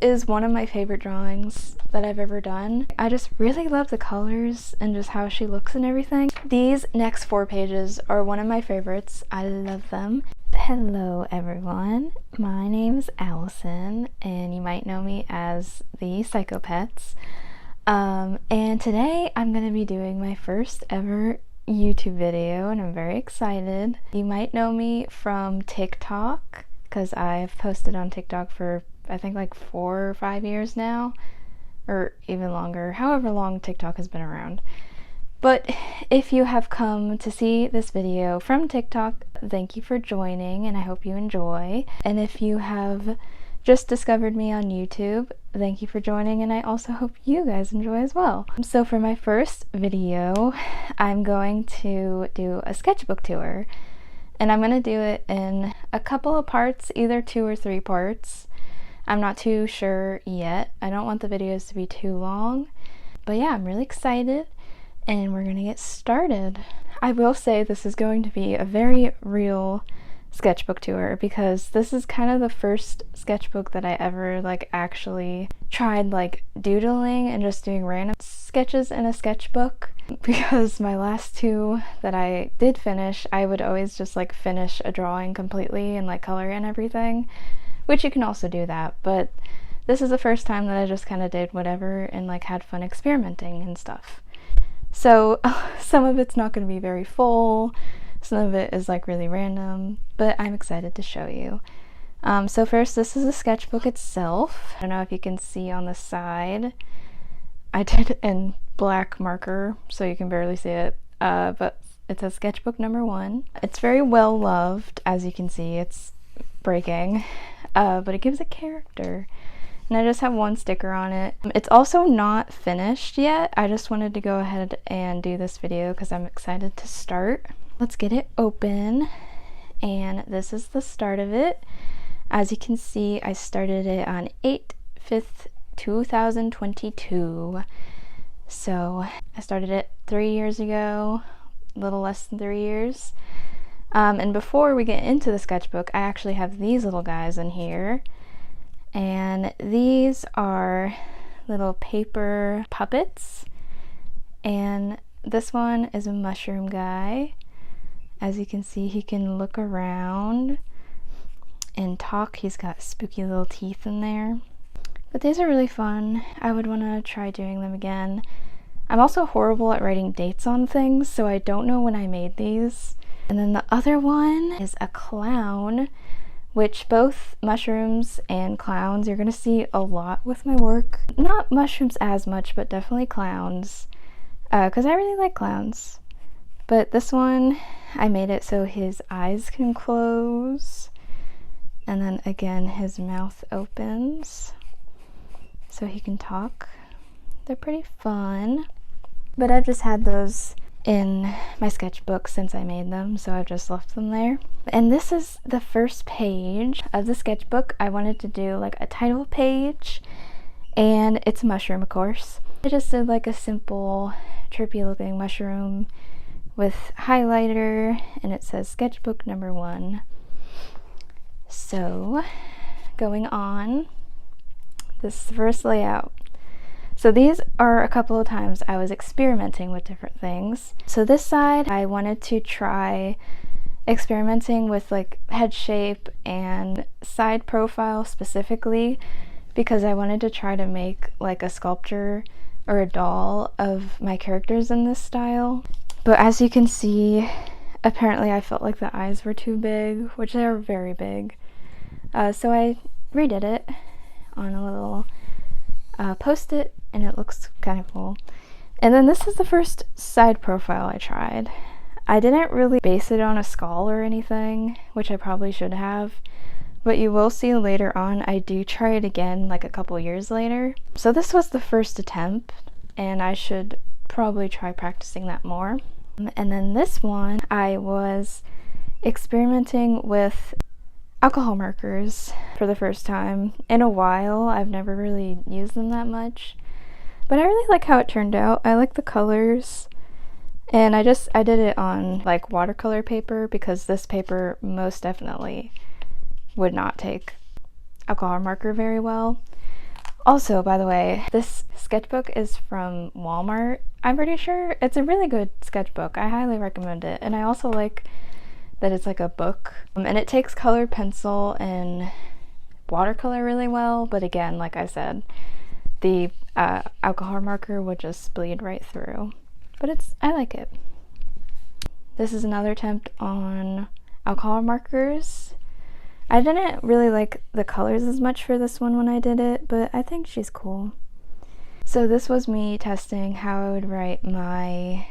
is one of my favorite drawings that I've ever done. I just really love the colors and just how she looks and everything. These next 4 pages are one of my favorites. I love them. Hello everyone, my name's Allison and you might know me as the Psychopets. And today I'm going to be doing my first ever YouTube video and I'm very excited. You might know me from TikTok because I've posted on TikTok for I think like 4 or 5 years now, or even longer, however long TikTok has been around. But if you have come to see this video from TikTok, thank you for joining and I hope you enjoy. And if you have just discovered me on YouTube, thank you for joining and I also hope you guys enjoy as well. So for my first video, I'm going to do a sketchbook tour and I'm going to do it in a couple of parts, either 2 or 3 parts. I'm not too sure yet. I don't want the videos to be too long, but yeah, I'm really excited and we're gonna get started. I will say this is going to be a very real sketchbook tour because this is kind of the first sketchbook that I ever like actually tried like doodling and just doing random sketches in a sketchbook, because my last 2 that I did finish, I would always just like finish a drawing completely and like color in everything, which you can also do that, but this is the first time that I just kind of did whatever and like had fun experimenting and stuff. So some of it's not going to be very full, some of it is like really random, but I'm excited to show you. So first, this is the sketchbook itself. I don't know if you can see on the side. I did it in black marker so you can barely see it, but it says sketchbook number 1. It's very well loved, as you can see. It's breaking, but it gives it character. And I just have 1 sticker on it. It's also not finished yet. I just wanted to go ahead and do this video because I'm excited to start. Let's get it open. And this is the start of it. As you can see, I started it on 8/5, 2022. So I started it 3 years ago, a little less than 3 years. And before we get into the sketchbook, I actually have these little guys in here. And these are little paper puppets. And this one is a mushroom guy. As you can see, he can look around and talk. He's got spooky little teeth in there. But these are really fun. I would want to try doing them again. I'm also horrible at writing dates on things, so I don't know when I made these. And then the other one is a clown, which both mushrooms and clowns you're going to see a lot with my work. Not mushrooms as much, but definitely clowns, because I really like clowns. But this one, I made it so his eyes can close, and then again his mouth opens so he can talk. They're pretty fun, but I've just had those in my sketchbook since I made them, so I've just left them there. And this is the first page of the sketchbook. I wanted to do like a title page, and it's a mushroom, of course. I just did like a simple trippy looking mushroom with highlighter, and it says sketchbook number 1. So going on, this is the first layout. So these are a couple of times I was experimenting with different things. So this side, I wanted to try experimenting with like head shape and side profile specifically because I wanted to try to make like a sculpture or a doll of my characters in this style. But as you can see, apparently I felt like the eyes were too big, which they are very big. So I redid it on a little post-it, and it looks kind of cool. And then this is the first side profile I tried. I didn't really base it on a skull or anything, which I probably should have, but you will see later on I do try it again like a couple years later. So this was the first attempt, and I should probably try practicing that more. And then this one, I was experimenting with alcohol markers for the first time in a while. I've never really used them that much, but I really like how it turned out. I like the colors, and I did it on like watercolor paper because this paper most definitely would not take alcohol marker very well. Also, by the way, this sketchbook is from Walmart. I'm pretty sure it's a really good sketchbook. I highly recommend it. And I also like that it's like a book. And it takes colored pencil and watercolor really well. But again, like I said, the alcohol marker would just bleed right through. But I like it. This is another attempt on alcohol markers. I didn't really like the colors as much for this one when I did it, but I think she's cool. So this was me testing how I would write my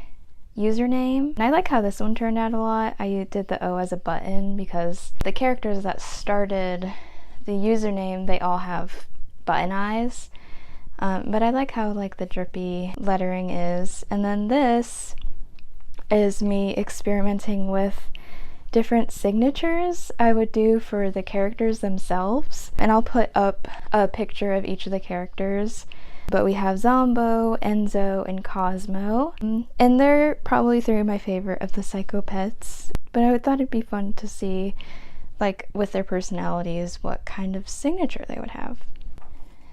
username. And I like how this one turned out a lot. I did the O as a button because the characters that started the username, they all have button eyes. But I like how like the drippy lettering is. And then this is me experimenting with different signatures I would do for the characters themselves, and I'll put up a picture of each of the characters. But we have Zombo, Enzo, and Cosmo, and they're probably three of my favorite of the Psycho-Pets, but I thought it'd be fun to see, like, with their personalities, what kind of signature they would have.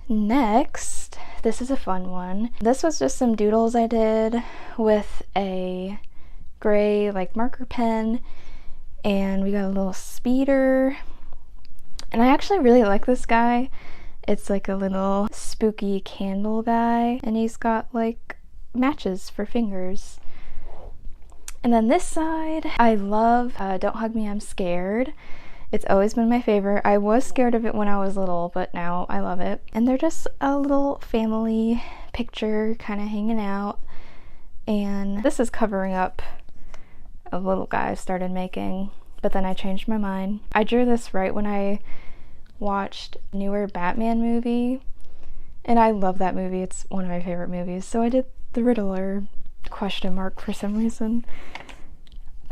Next, this is a fun one. This was just some doodles I did with a gray like marker pen, and we got a little speeder, and I actually really like this guy. It's like a little spooky candle guy, and he's got like matches for fingers. And then this side, I love Don't Hug Me, I'm Scared. It's always been my favorite. I was scared of it when I was little, but now I love it. And they're just a little family picture kind of hanging out, and this is covering up a little guy I started making, but then I changed my mind. I drew this right when I watched a newer Batman movie, and I love that movie. It's one of my favorite movies. So I did the Riddler question mark for some reason.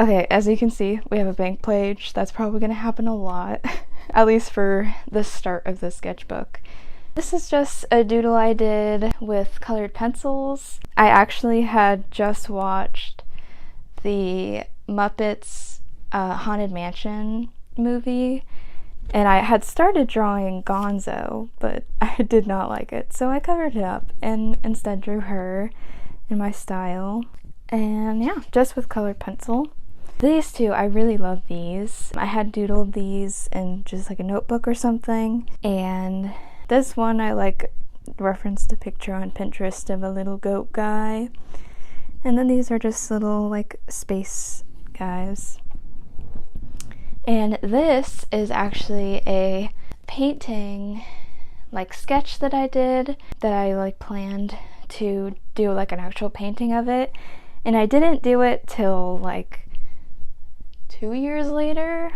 Okay, as you can see, we have a blank page. That's probably going to happen a lot, at least for the start of the sketchbook. This is just a doodle I did with colored pencils. I actually had just watched the Muppets Haunted Mansion movie, and I had started drawing Gonzo, but I did not like it, so I covered it up and instead drew her in my style. And yeah, just with colored pencil. These two, I really love these. I had doodled these in just like a notebook or something, and this one I like referenced a picture on Pinterest of a little goat guy. And then these are just little like space guys. And this is actually a painting like sketch that I did, that I like planned to do like an actual painting of it. And I didn't do it till like 2 years later,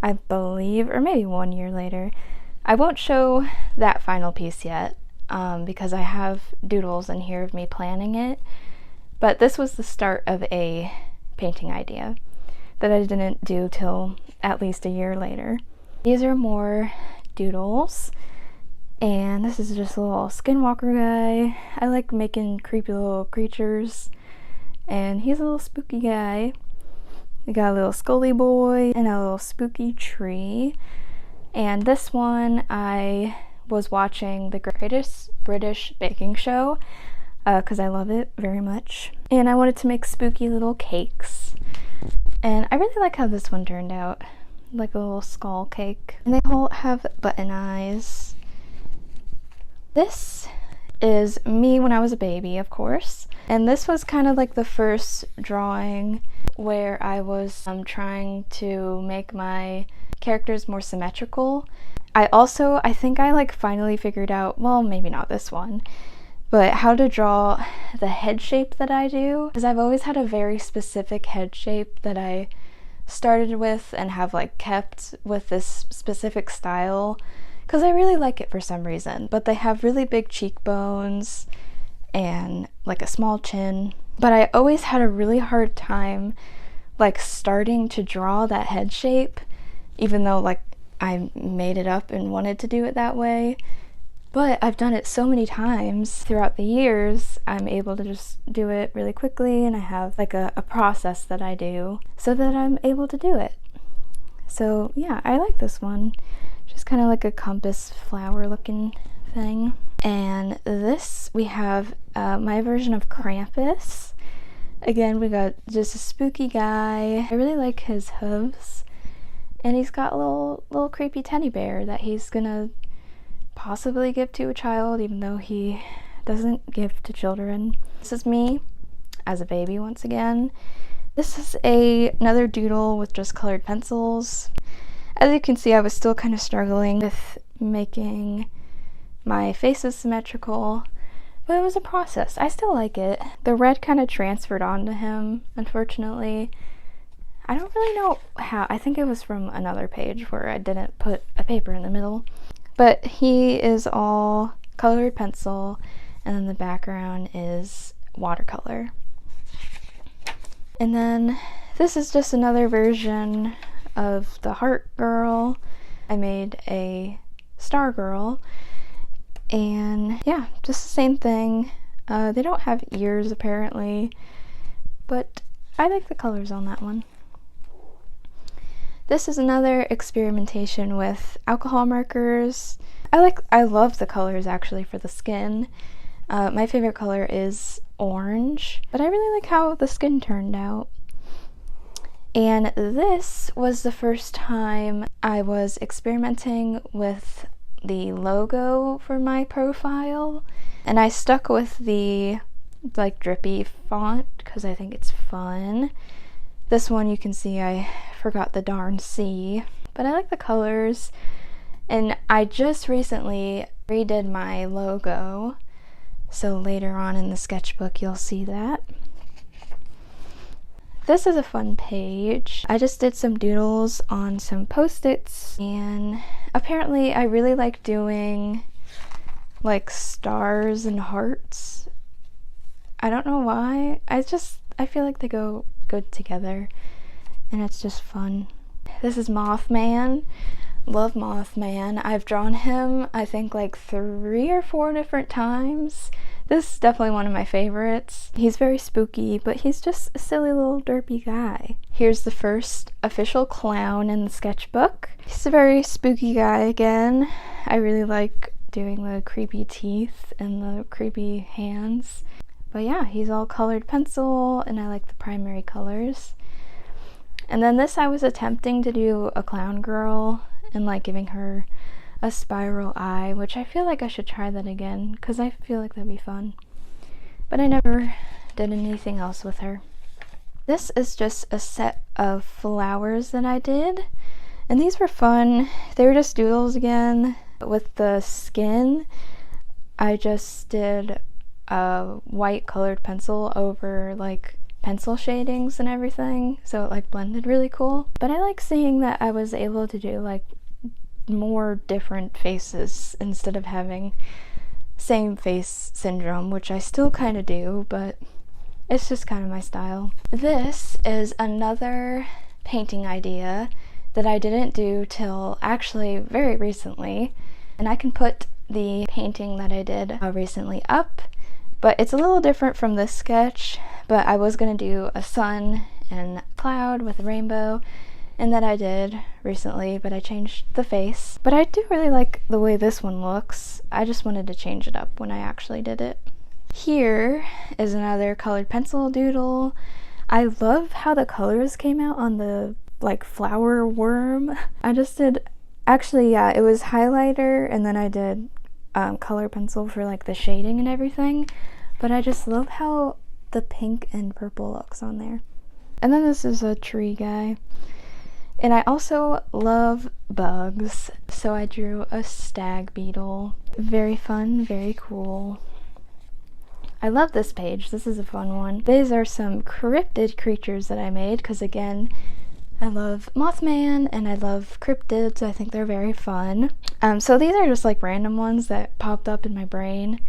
I believe, or maybe 1 year later. I won't show that final piece yet because I have doodles in here of me planning it. But this was the start of a painting idea that I didn't do till at least a year later. These are more doodles, and this is just a little skinwalker guy. I like making creepy little creatures, and he's a little spooky guy. We got a little scully boy and a little spooky tree. And this one, I was watching the Greatest British Baking Show, because I love it very much, and I wanted to make spooky little cakes, and I really like how this one turned out, like a little skull cake, and they all have button eyes. This is me when I was a baby, of course, and this was kind of like the first drawing where I was trying to make my characters more symmetrical. I think I like finally figured out, well, maybe not this one, but how to draw the head shape that I do, because I've always had a very specific head shape that I started with and have like kept with this specific style, because I really like it for some reason. But they have really big cheekbones and like a small chin, but I always had a really hard time like starting to draw that head shape, even though like I made it up and wanted to do it that way. But I've done it so many times throughout the years, I'm able to just do it really quickly, and I have like a process that I do so that I'm able to do it. So yeah, I like this one. Just kind of like a compass flower looking everything. And this, we have my version of Krampus. Again, we got just a spooky guy. I really like his hooves. And he's got a little creepy teddy bear that he's gonna possibly give to a child, even though he doesn't give to children. This is me as a baby once again. This is another doodle with just colored pencils. As you can see, I was still kind of struggling with making my faces symmetrical, but it was a process. I still like it. The red kind of transferred onto him, unfortunately. I don't really know how. I think it was from another page where I didn't put a paper in the middle. But he is all colored pencil, and then the background is watercolor. And then this is just another version of the heart girl. I made a star girl, and yeah, just the same thing. They don't have ears apparently, but I like the colors on that one. This is another experimentation with alcohol markers. I love the colors actually for the skin. My favorite color is orange, but I really like how the skin turned out. And this was the first time I was experimenting with the logo for my profile, and I stuck with the like drippy font because I think it's fun. This one you can see I forgot the darn C, but I like the colors. And I just recently redid my logo, so later on in the sketchbook you'll see that. This is a fun page. I just did some doodles on some Post-its, and apparently I really like doing like stars and hearts. I don't know why. I feel like they go good together, and it's just fun. This is Mothman. Love Mothman. I've drawn him I think like 3 or 4 different times. This is definitely one of my favorites. He's very spooky, but he's just a silly little derpy guy. Here's the first official clown in the sketchbook. He's a very spooky guy again. I really like doing the creepy teeth and the creepy hands. But yeah, he's all colored pencil, and I like the primary colors. And then this, I was attempting to do a clown girl and like giving her a spiral eye, which I feel like I should try that again because I feel like that'd be fun. But I never did anything else with her. This is just a set of flowers that I did, and these were fun. They were just doodles again. With the skin, I just did a white colored pencil over like pencil shadings and everything, so it like blended really cool. But I like seeing that I was able to do like more different faces instead of having same face syndrome, which I still kind of do, but it's just kind of my style. This is another painting idea that I didn't do till actually very recently, and I can put the painting that I did recently up, but it's a little different from this sketch. But I was gonna do a sun and cloud with a rainbow, and that I did recently, but I changed the face. But I do really like the way this one looks. I just wanted to change it up when I actually did it. Here is another colored pencil doodle. I love how the colors came out on the like flower worm. I just did, actually yeah, it was highlighter, and then I did color pencil for like the shading and everything. But I just love how the pink and purple looks on there. And then this is a tree guy. And I also love bugs, so I drew a stag beetle. Very fun, very cool. I love this page. This is a fun one. These are some cryptid creatures that I made because, again, I love Mothman and I love cryptids. I think they're very fun. So these are just like random ones that popped up in my brain.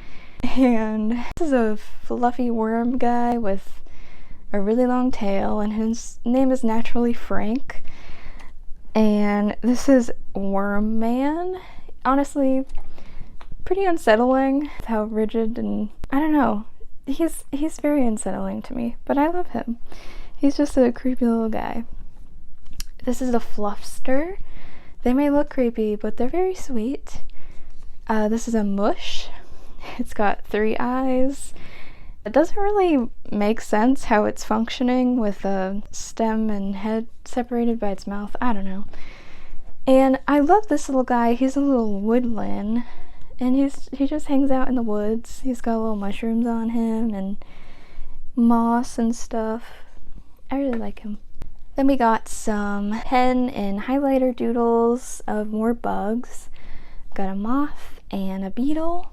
And this is a fluffy worm guy with a really long tail, and his name is naturally Frank. And this is Worm Man. Honestly, pretty unsettling with how rigid, and I don't know. He's very unsettling to me, but I love him. He's just a creepy little guy. This is a Fluffster. They may look creepy, but they're very sweet. This is a mush. It's got 3 eyes. It doesn't really make sense how it's functioning with a stem and head separated by its mouth. I don't know. And I love this little guy. He's a little woodland, and he just hangs out in the woods. He's got little mushrooms on him and moss and stuff. I really like him. Then we got some pen and highlighter doodles of more bugs. Got a moth and a beetle.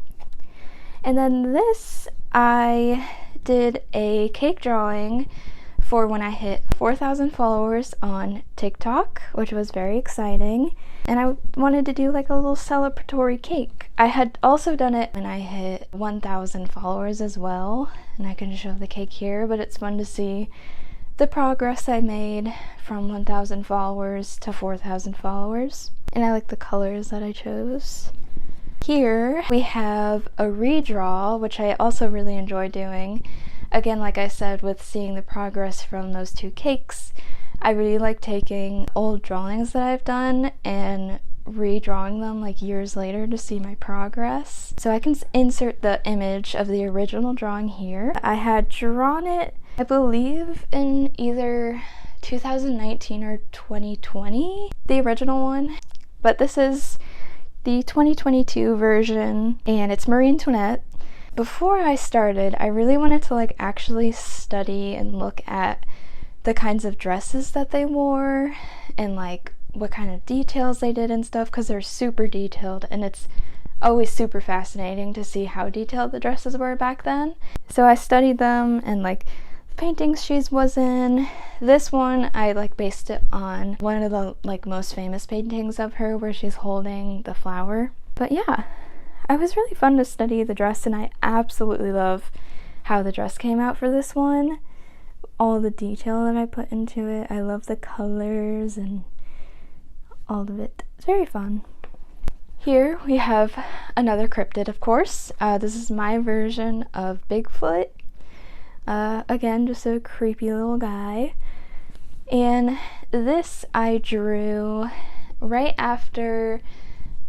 And then this, I did a cake drawing for when I hit 4,000 followers on TikTok, which was very exciting. And I wanted to do like a little celebratory cake. I had also done it when I hit 1,000 followers as well, and I can show the cake here, but it's fun to see the progress I made from 1,000 followers to 4,000 followers. And I like the colors that I chose. Here we have a redraw, which I also really enjoy doing. Again, like I said, with seeing the progress from those 2 cakes, I really like taking old drawings that I've done and redrawing them like years later to see my progress. So I can insert the image of the original drawing here. I had drawn it, I believe, in either 2019 or 2020, the original one. But this is the 2022 version, and it's Marie Antoinette. Before I started, I really wanted to like actually study and look at the kinds of dresses that they wore and like what kind of details they did and stuff, because they're super detailed, and it's always super fascinating to see how detailed the dresses were back then. So I studied them and like paintings she was in. This one I like based it on one of the like most famous paintings of her where she's holding the flower. But yeah, it was really fun to study the dress, and I absolutely love how the dress came out for this one. All the detail that I put into it. I love the colors and all of it. It's very fun. Here we have another cryptid, of course. This is my version of Bigfoot. Again, just a creepy little guy. And this I drew right after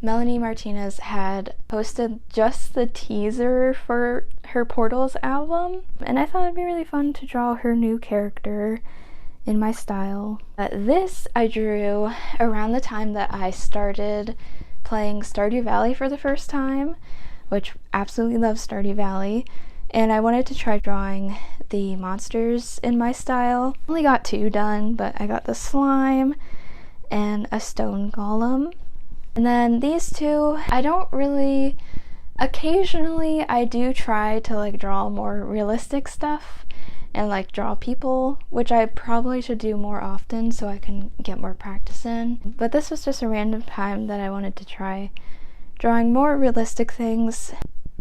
Melanie Martinez had posted just the teaser for her Portals album, and I thought it'd be really fun to draw her new character in my style. This I drew around the time that I started playing Stardew Valley for the first time, which absolutely love Stardew Valley, and I wanted to try drawing the monsters in my style. I only got 2 done, but I got the slime and a stone golem. And then these 2, I don't really, occasionally I do try to like draw more realistic stuff and like draw people, which I probably should do more often so I can get more practice in. But this was just a random time that I wanted to try drawing more realistic things.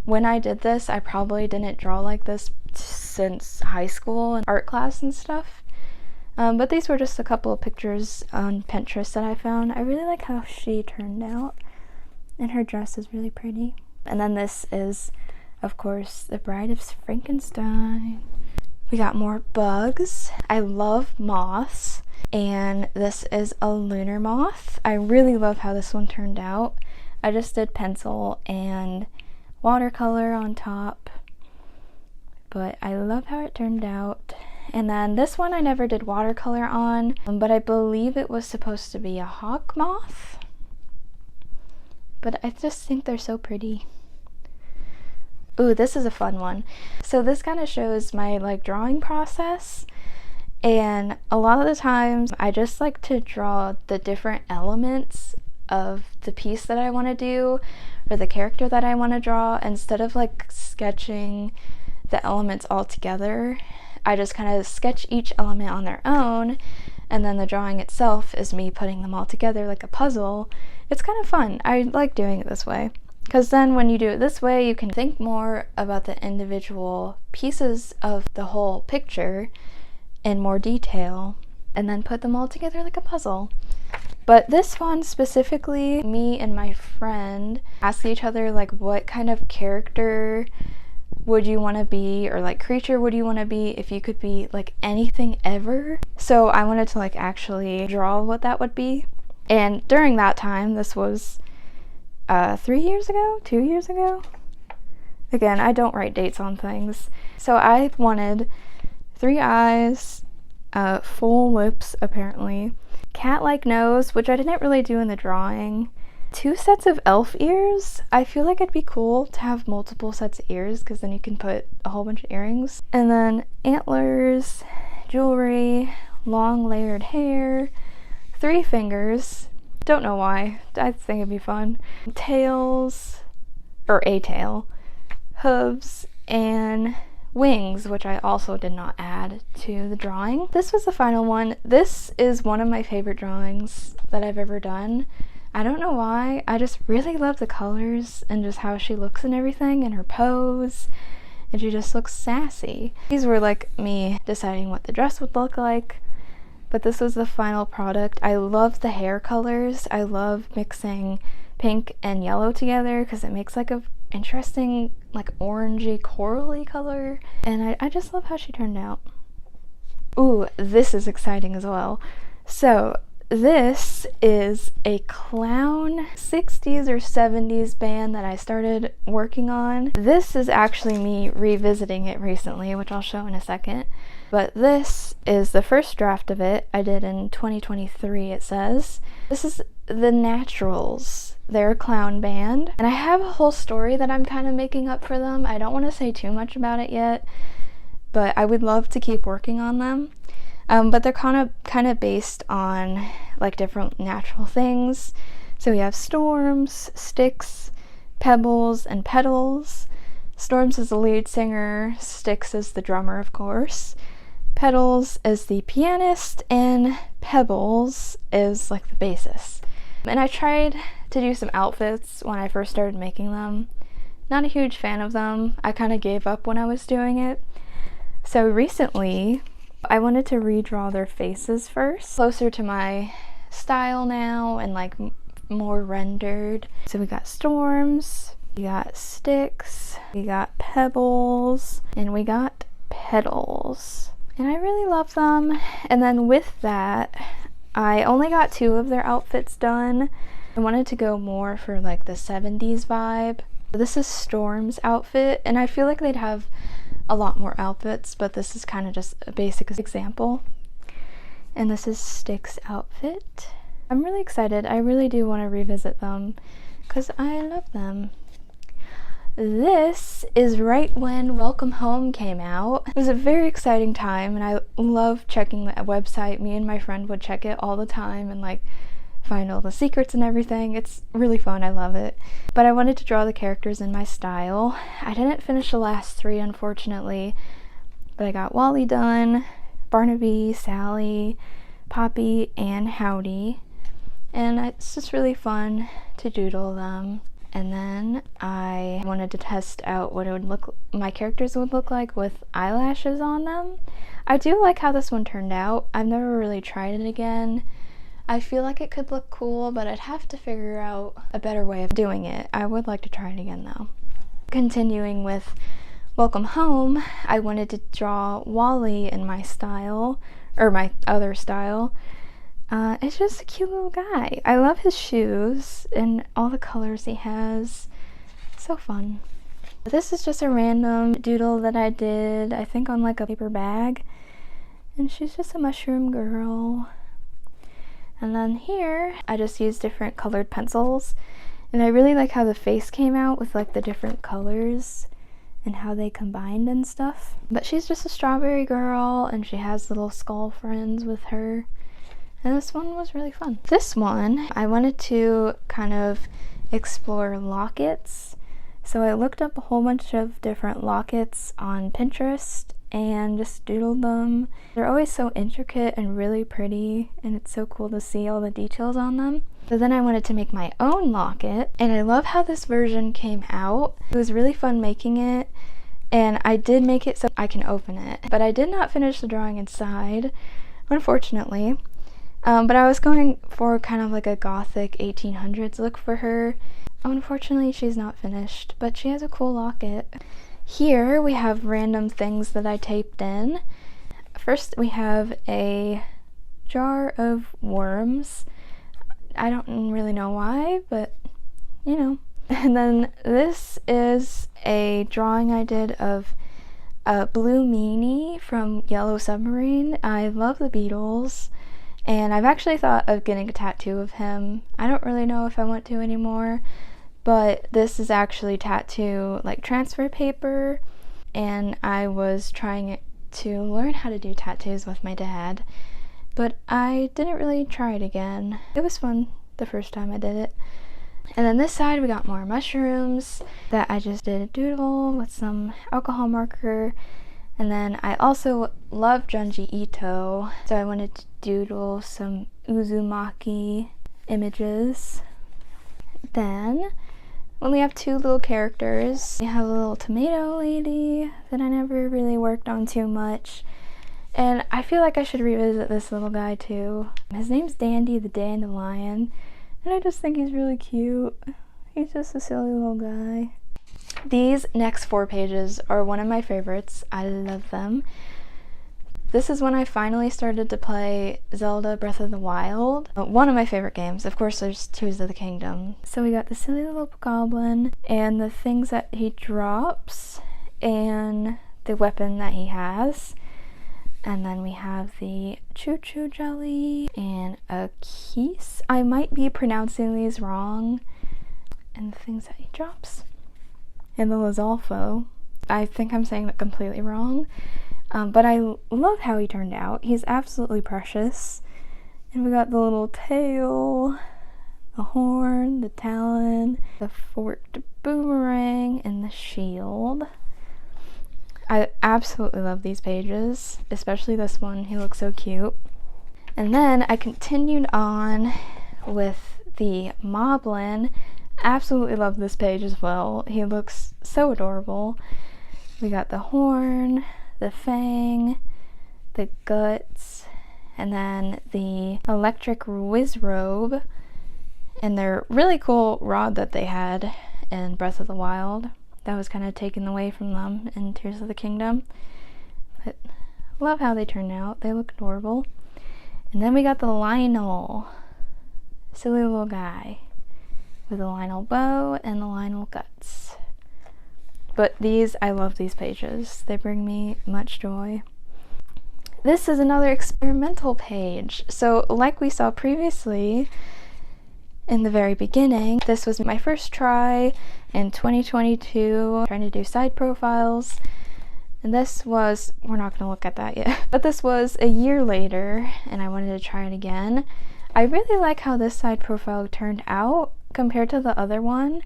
When I did this, I probably didn't draw like this since high school and art class and stuff. But these were just a couple of pictures on Pinterest that I found. I really like how she turned out, and her dress is really pretty. And then this is, of course, the Bride of Frankenstein. We got more bugs. I love moths, and this is a lunar moth. I really love how this one turned out. I just did pencil and watercolor on top, but I love how it turned out. And then this one I never did watercolor on, but I believe it was supposed to be a hawk moth. But I just think they're so pretty. Ooh, this is a fun one. So this kind of shows my like drawing process, and a lot of the times I just like to draw the different elements of the piece that I want to do or the character that I want to draw instead of like sketching the elements all together. I just kind of sketch each element on their own, and then the drawing itself is me putting them all together like a puzzle. It's kind of fun. I like doing it this way, because then when you do it this way, you can think more about the individual pieces of the whole picture in more detail, and then put them all together like a puzzle. But this one specifically, me and my friend asked each other like, what kind of character would you want to be, or like creature would you want to be if you could be like anything ever? So I wanted to like actually draw what that would be. And during that time, this was 3 years ago, 2 years ago. Again, I don't write dates on things. So I wanted 3 eyes, full lips apparently, cat-like nose, which I didn't really do in the drawing, 2 sets of elf ears. I feel like it'd be cool to have multiple sets of ears because then you can put a whole bunch of earrings. And then antlers, jewelry, long layered hair, 3 fingers. Don't know why. I think it'd be fun. Tails, or a tail, hooves, and wings, which I also did not add to the drawing. This was the final one. This is one of my favorite drawings that I've ever done. I don't know why. I just really love the colors and just how she looks and everything and her pose. And she just looks sassy. These were like me deciding what the dress would look like. But this was the final product. I love the hair colors. I love mixing pink and yellow together because it makes like a interesting like orangey corally color. And I just love how she turned out. Ooh, this is exciting as well. So this is a clown 60s or 70s band that I started working on. This is actually me revisiting it recently, which I'll show in a second. But this is the first draft of it. I did in 2023, it says. This is the Naturals. They're a clown band. And I have a whole story that I'm kind of making up for them. I don't want to say too much about it yet, but I would love to keep working on them. But they're kind of based on like different natural things. So we have Storms, Sticks, Pebbles, and Petals. Storms is the lead singer, Sticks is the drummer, of course. Petals is the pianist, and Pebbles is like the bassist. And I tried to do some outfits when I first started making them. Not a huge fan of them. I kind of gave up when I was doing it. So recently, I wanted to redraw their faces first, closer to my style now and like more rendered. So we got Storms, we got Sticks, we got Pebbles, and we got Petals. And I really love them. And then with that, I only got 2 of their outfits done. I wanted to go more for like the 70s vibe. This is Storm's outfit, and I feel like they'd have a lot more outfits, but this is kind of just a basic example. And this is Sticks' outfit. I'm really excited. I really do want to revisit them because I love them. This is right when Welcome Home came out. It was a very exciting time, and I love checking the website. Me and my friend would check it all the time and like find all the secrets and everything. It's really fun. I love it. But I wanted to draw the characters in my style. I didn't finish the last 3, unfortunately, but I got Wally done, Barnaby, Sally, Poppy, and Howdy. And it's just really fun to doodle them. And then I wanted to test out what it would look, my characters would look like with eyelashes on them. I do like how this one turned out. I've never really tried it again. I feel like it could look cool, but I'd have to figure out a better way of doing it. I would like to try it again though. Continuing with Welcome Home, I wanted to draw Wally in my style, or my other style. It's just a cute little guy. I love his shoes and all the colors he has. So fun. This is just a random doodle that I did, I think on like a paper bag. And she's just a mushroom girl. And then here, I just used different colored pencils. And I really like how the face came out with like the different colors and how they combined and stuff. But she's just a strawberry girl, and she has little skull friends with her. And this one was really fun. This one, I wanted to kind of explore lockets. So I looked up a whole bunch of different lockets on Pinterest and just doodled them. They're always so intricate and really pretty, and it's so cool to see all the details on them. So then I wanted to make my own locket, and I love how this version came out. It was really fun making it, and I did make it so I can open it. But I did not finish the drawing inside, unfortunately. But I was going for kind of like a gothic 1800s look for her. Unfortunately, she's not finished, but she has a cool locket. Here we have random things that I taped in. First we have a jar of worms. I don't really know why, but you know. And then this is a drawing I did of Blue Meanie from Yellow Submarine. I love the Beatles, and I've actually thought of getting a tattoo of him. I don't really know if I want to anymore, but this is actually tattoo like transfer paper, and I was trying to learn how to do tattoos with my dad, but I didn't really try it again. It was fun the first time I did it. And then this side we got more mushrooms that I just did a doodle with some alcohol marker. And then I also love Junji Ito, so I wanted to doodle some Uzumaki images. Then when we have two little characters, we have a little tomato lady that I never really worked on too much. And I feel like I should revisit this little guy too. His name's Dandy the Dandelion. And I just think he's really cute. He's just a silly little guy. These next 4 pages are one of my favorites. I love them. This is when I finally started to play Zelda Breath of the Wild. One of my favorite games. Of course, there's Tears of the Kingdom. So we got the silly little goblin and the things that he drops and the weapon that he has. And then we have the choo-choo jelly and a keys. I might be pronouncing these wrong. And the things that he drops. And the Lizalfo. I think I'm saying that completely wrong. But I love how he turned out. He's absolutely precious. And we got the little tail, the horn, the talon, the forked boomerang, and the shield. I absolutely love these pages, especially this one. He looks so cute. And then I continued on with the Moblin. Absolutely love this page as well. He looks so adorable. We got the horn, the fang, the guts, and then the electric Wizrobe, and their really cool rod that they had in Breath of the Wild. That was kind of taken away from them in Tears of the Kingdom. But love how they turned out. They look adorable. And then we got the Lionel. Silly little guy with the Lionel bow and the Lionel guts. But these, I love these pages. They bring me much joy. This is another experimental page. So like we saw previously in the very beginning, this was my first try in 2022, trying to do side profiles. And this was, we're not going to look at that yet, but this was a year later and I wanted to try it again. I really like how this side profile turned out compared to the other one.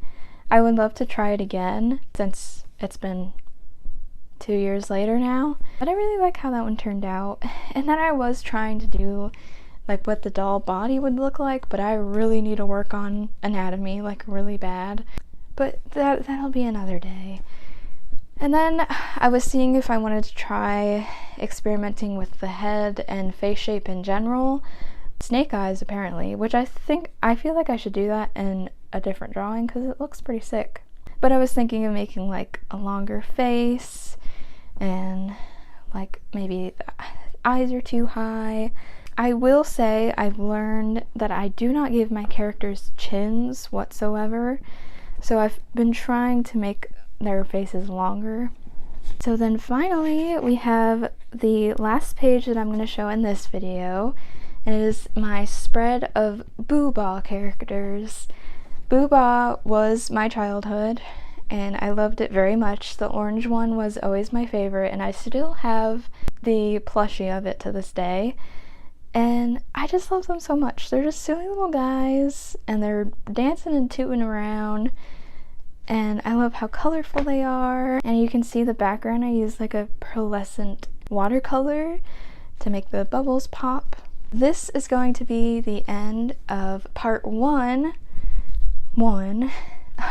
I would love to try it again since it's been 2 years later now, but I really like how that one turned out. And then I was trying to do like what the doll body would look like, but I really need to work on anatomy like really bad, but that'll be another day. And then I was seeing if I wanted to try experimenting with the head and face shape in general. Snake eyes apparently, which I feel like I should do that in a different drawing because it looks pretty sick. But I was thinking of making like a longer face and like maybe the eyes are too high. I will say I've learned that I do not give my characters chins whatsoever, so I've been trying to make their faces longer. So then finally we have the last page that I'm going to show in this video, and it is my spread of Booba characters. Booba was my childhood and I loved it very much. The orange one was always my favorite and I still have the plushie of it to this day. And I just love them so much. They're just silly little guys and they're dancing and tooting around. And I love how colorful they are. And you can see the background. I used like a pearlescent watercolor to make the bubbles pop. This is going to be the end of part one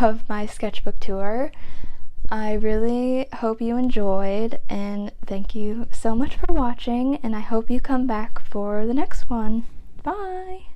of my sketchbook tour. I really hope you enjoyed, and thank you so much for watching, and I hope you come back for the next one. Bye!